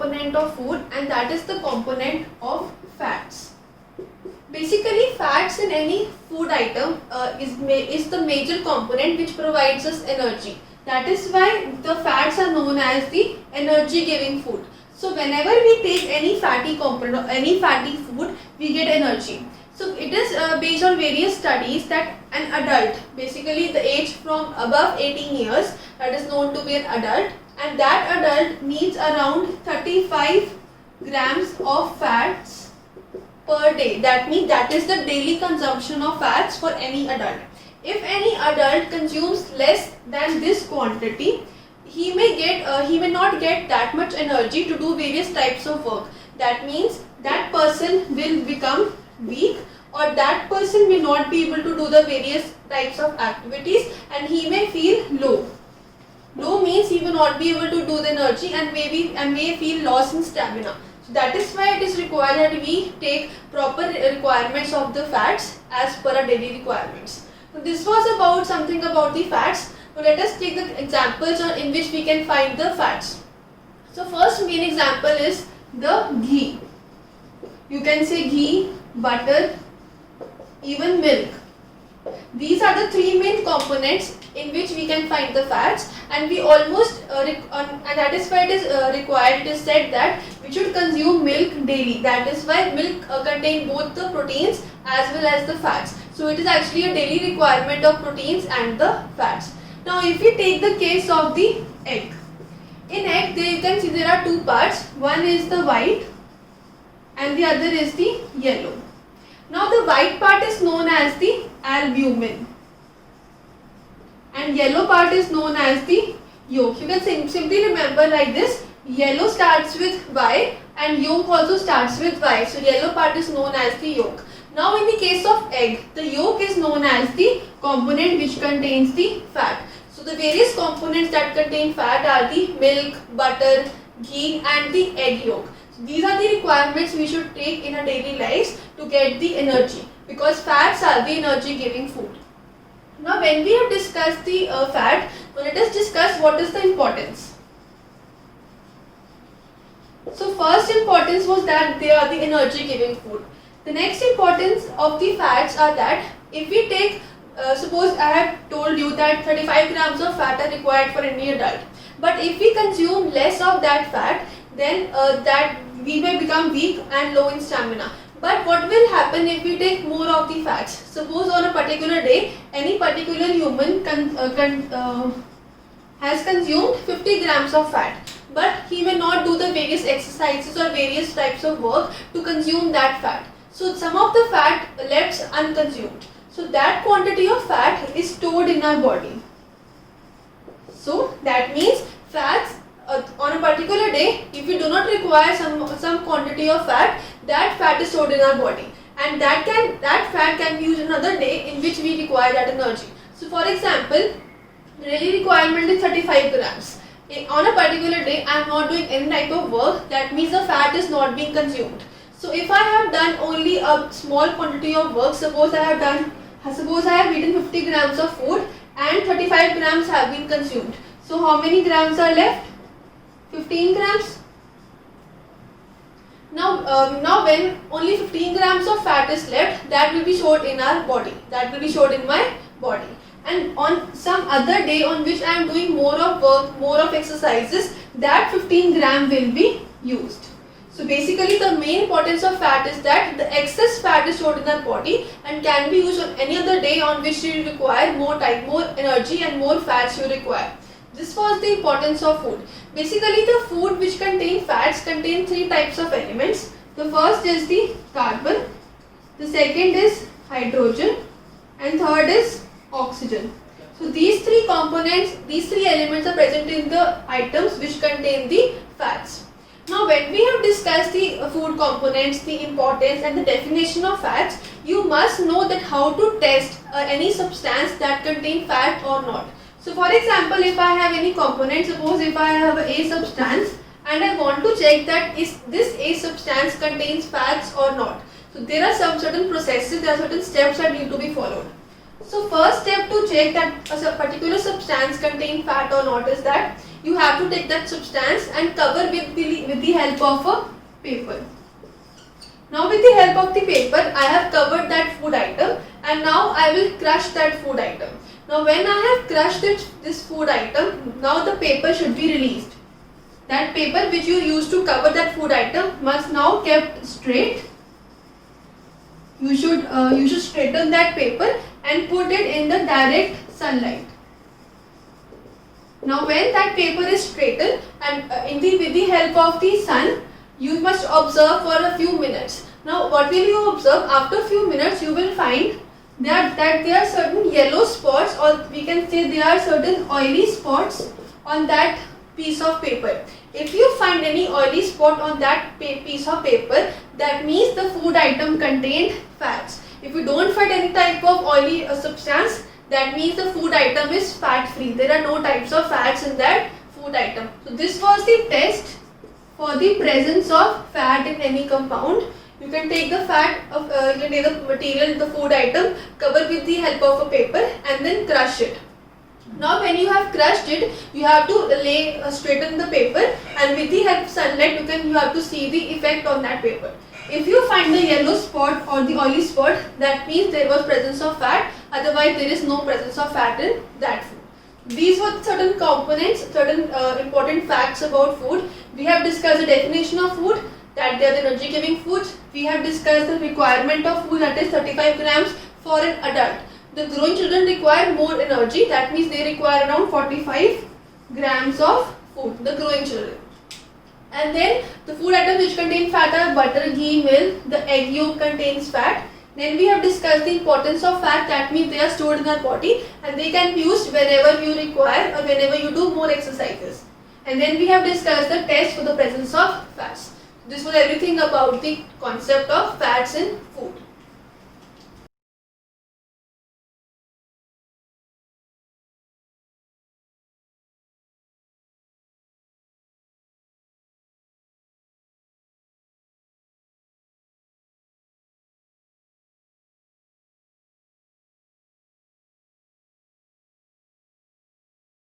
component of food, and that is the component of fats. Basically, fats in any food item is the major component which provides us energy. That is why the fats are known as the energy giving food. So whenever we take any fatty component, any fatty food, we get energy. So it is based on various studies that an adult, basically the age from above 18 years, that is known to be an adult, and that adult needs around 35 grams of fats per day. That means that is the daily consumption of fats for any adult. If any adult consumes less than this quantity, he may not get that much energy to do various types of work. That means that person will become weak, or that person will not be able to do the various types of activities, and he may feel low. Low means he will not be able to do the energy and may feel loss in stamina. So that is why it is required that we take proper requirements of the fats as per our daily requirements. So this was about something about the fats. Now let us take the examples in which we can find the fats. So first main example is the ghee. You can say ghee, butter, even milk. These are the three main components in which we can find the fats, and we almost and that is why it is required. It is said that we should consume milk daily. That is why milk contains both the proteins as well as the fats. So it is actually a daily requirement of proteins and the fats. Now if we take the case of the egg. In egg you can see there are two parts. One is the white and the other is the yellow. Now the white part is known as the albumin and yellow part is known as the yolk. You can simply remember like this: yellow starts with Y and yolk also starts with Y. So yellow part is known as the yolk. Now in the case of egg, the yolk is known as the component which contains the fat. So the various components that contain fat are the milk, butter, ghee and the egg yolk. So these are the requirements we should take in our daily lives to get the energy, because fats are the energy giving food. Now when we have discussed the fat, now let us discuss what is the importance. So first importance was that they are the energy giving food. The next importance of the fats are that if we take, suppose I have told you that 35 grams of fat are required for any adult. But if we consume less of that fat, then that we may become weak and low in stamina. But what will happen if we take more of the fats? Suppose on a particular day, any particular human has consumed 50 grams of fat, but he may not do the various exercises or various types of work to consume that fat. So some of the fat left unconsumed. So that quantity of fat is stored in our body. So that means fats on a particular day, if we do not require some quantity of fat, that fat is stored in our body, and that fat can be used another day in which we require that energy. So for example, the daily requirement is 35 grams. On a particular day I am not doing any type of work, that means the fat is not being consumed. So if I have done only a small quantity of work, suppose I have eaten 50 grams of food and 35 grams have been consumed. So how many grams are left? 15 grams. Now when only 15 grams of fat is left, that will be stored in our body. That will be stored in my body. And on some other day on which I am doing more of work, more of exercises, that 15 gram will be used. So basically the main importance of fat is that the excess fat is stored in our body and can be used on any other day on which you require more energy and more fats you require. This was the importance of food. Basically the food which contain fats contain three types of elements. The first is the carbon, the second is hydrogen and third is oxygen. So these three components, these three elements are present in the items which contain the fats. Now when we have discussed the food components, the importance and the definition of fats, you must know that how to test any substance that contain fat or not. So for example, if I have any component, suppose if I have a substance and I want to check that is this A substance contains fats or not. So there are some certain processes, there are certain steps that need to be followed. So first step to check that a particular substance contains fat or not is that you have to take that substance and cover with the help of a paper. Now with the help of the paper, I have covered that food item, and now I will crush that food item. Now when I have crushed this food item, now the paper should be released. That paper which you used to cover that food item must now kept straight. You should straighten that paper and put it in the direct sunlight. Now when that paper is straightened and with the help of the sun, you must observe for a few minutes. Now what will you observe? After a few minutes you will find that there are certain yellow spots, or we can say there are certain oily spots on that piece of paper. If you find any oily spot on that piece of paper, that means the food item contained fats. If you don't find any type of oily substance, that means the food item is fat free. There are no types of fats in that food item. So this was the test for the presence of fat in any compound. You can take the you can take the material, the food item, cover with the help of a paper and then crush it. Now when you have crushed it, you have to straighten the paper, and with the help of sunlight you have to see the effect on that paper. If you find the yellow spot or the oily spot, that means there was presence of fat, otherwise there is no presence of fat in that food. These were certain components, certain important facts about food. We have discussed the definition of food, that they are the energy giving foods. We have discussed the requirement of food, that is 35 grams for an adult. The growing children require more energy, that means they require around 45 grams of food, the growing children. And then the food items which contain fat are butter, ghee, milk, the egg yolk contains fat. Then we have discussed the importance of fat, that means they are stored in our body and they can be used whenever you require or whenever you do more exercises. And then we have discussed the test for the presence of fats. This was everything about the concept of fats in food.